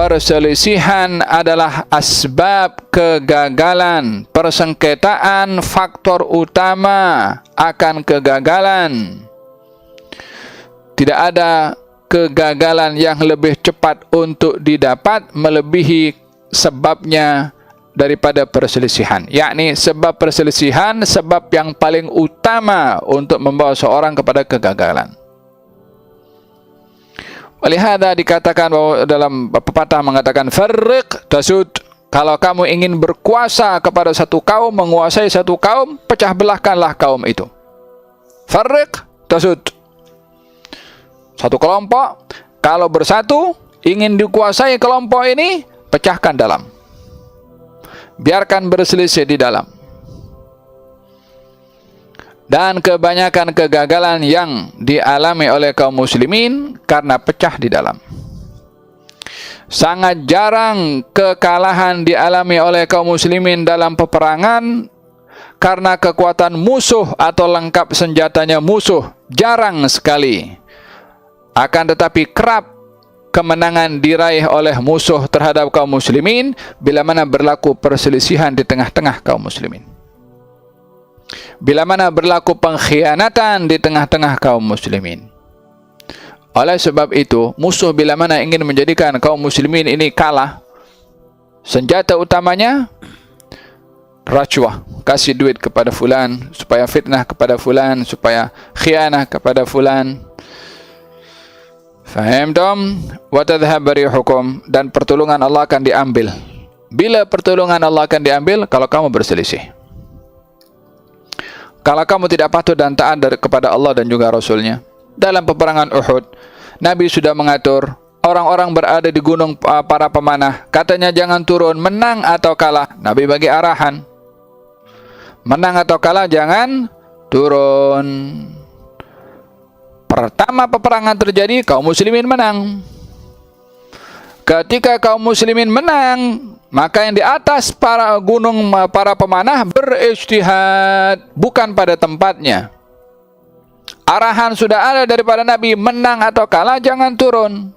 perselisihan adalah asbab kegagalan, persengketaan faktor utama akan kegagalan. Tidak ada kegagalan yang lebih cepat untuk didapat melebihi sebabnya daripada perselisihan. Yakni sebab perselisihan sebab yang paling utama untuk membawa seorang kepada kegagalan. Walihada dikatakan bahwa dalam pepatah mengatakan farriq tasud. Kalau kamu ingin berkuasa kepada satu kaum, menguasai satu kaum, pecah belahkanlah kaum itu. Farriq tasud. Satu kelompok kalau bersatu ingin dikuasai kelompok ini, pecahkan dalam. Biarkan berselisih di dalam. Dan kebanyakan kegagalan yang dialami oleh kaum muslimin karena pecah di dalam. Sangat jarang kekalahan dialami oleh kaum muslimin dalam peperangan karena kekuatan musuh atau lengkap senjatanya musuh. Jarang sekali. Akan tetapi kerap kemenangan diraih oleh musuh terhadap kaum muslimin bila mana berlaku perselisihan di tengah-tengah kaum muslimin. Bila mana berlaku pengkhianatan di tengah-tengah kaum muslimin. Oleh sebab itu, musuh bila mana ingin menjadikan kaum muslimin ini kalah, senjata utamanya rashwah, kasih duit kepada fulan, supaya fitnah kepada fulan, supaya khianah kepada fulan. Faham tom? Wa tadhhab rihukum, dan pertolongan Allah akan diambil. Bila pertolongan Allah akan diambil? Kalau kamu berselisih. Kalau kamu tidak patuh dan taat kepada Allah dan juga Rasulnya. Dalam peperangan Uhud, Nabi sudah mengatur orang-orang berada di gunung para pemanah. Katanya jangan turun, menang atau kalah. Nabi bagi arahan. Menang atau kalah jangan turun. Pertama peperangan terjadi, kaum muslimin menang. Ketika kaum muslimin menang, maka yang di atas para gunung para pemanah berijtihad, bukan pada tempatnya. Arahan sudah ada daripada Nabi, menang atau kalah jangan turun.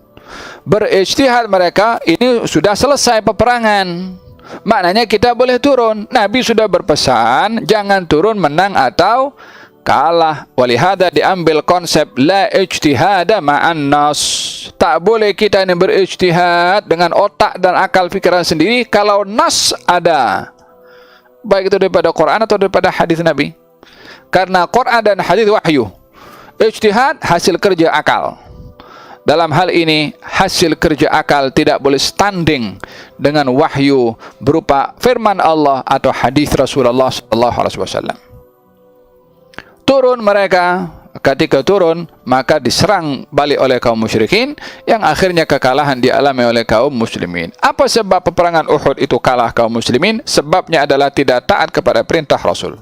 Berijtihad mereka, ini sudah selesai peperangan. Maknanya kita boleh turun. Nabi sudah berpesan, jangan turun menang atau kalah. Walihada diambil konsep la ijtihada ma'an nas. Tak boleh kita ini berijtihad dengan otak dan akal fikiran sendiri kalau nas ada, baik itu daripada Quran atau daripada hadis Nabi. Karena Quran dan hadis wahyu. Ijtihad hasil kerja akal. Dalam hal ini hasil kerja akal tidak boleh standing dengan wahyu berupa firman Allah atau hadis Rasulullah SAW. Turun mereka, ketika turun maka diserang balik oleh kaum musyrikin yang akhirnya kekalahan dialami oleh kaum muslimin. Apa sebab peperangan Uhud itu kalah kaum muslimin? Sebabnya adalah tidak taat kepada perintah Rasul.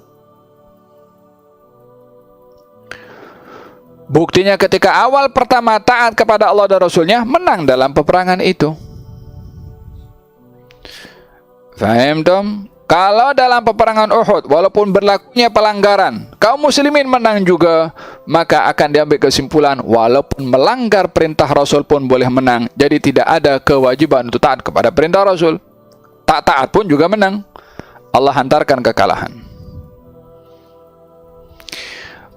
Buktinya ketika awal pertama taat kepada Allah dan Rasulnya, menang dalam peperangan itu. Faham dong? Kalau dalam peperangan Uhud, walaupun berlakunya pelanggaran, kaum muslimin menang juga, maka akan diambil kesimpulan, walaupun melanggar perintah Rasul pun boleh menang. Jadi tidak ada kewajiban untuk taat kepada perintah Rasul. Tak taat pun juga menang. Allah hantarkan kekalahan.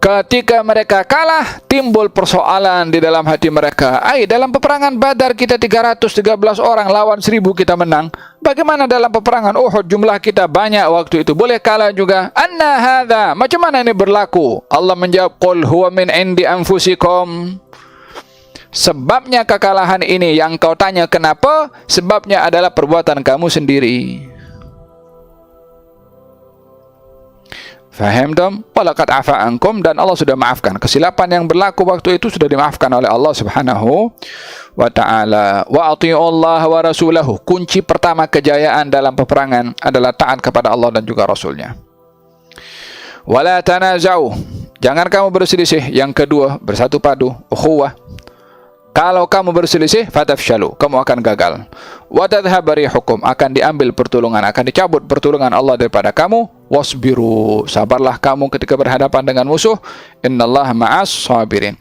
Ketika mereka kalah, timbul persoalan di dalam hati mereka. Dalam peperangan Badar kita 313 orang lawan 1000 kita menang. Bagaimana dalam peperangan Uhud jumlah kita banyak waktu itu? Boleh kalah juga. Anna hadza? Macam mana ini berlaku? Allah menjawab, qul huwa min indi anfusikum. Sebabnya kekalahan ini yang kau tanya kenapa? Sebabnya adalah perbuatan kamu sendiri. Faham dong? Walaqad afa ankum, dan Allah sudah maafkan. Kesilapan yang berlaku waktu itu sudah dimaafkan oleh Allah Subhanahu wa ta'ala. Wa ati'ullaha wa rasulahu. Kunci pertama kejayaan dalam peperangan adalah taat kepada Allah dan juga Rasulnya. Wala tanaza'u. Jangan kamu berselisih. Yang kedua, bersatu padu, ukhuwah. Kalau kamu berselisih, fatafshalu, kamu akan gagal. Wa tadhhab rihukum, akan diambil pertolongan, akan dicabut pertolongan Allah daripada kamu. Wasbiru, sabarlah kamu ketika berhadapan dengan musuh. Innallaha ma'as sabirin.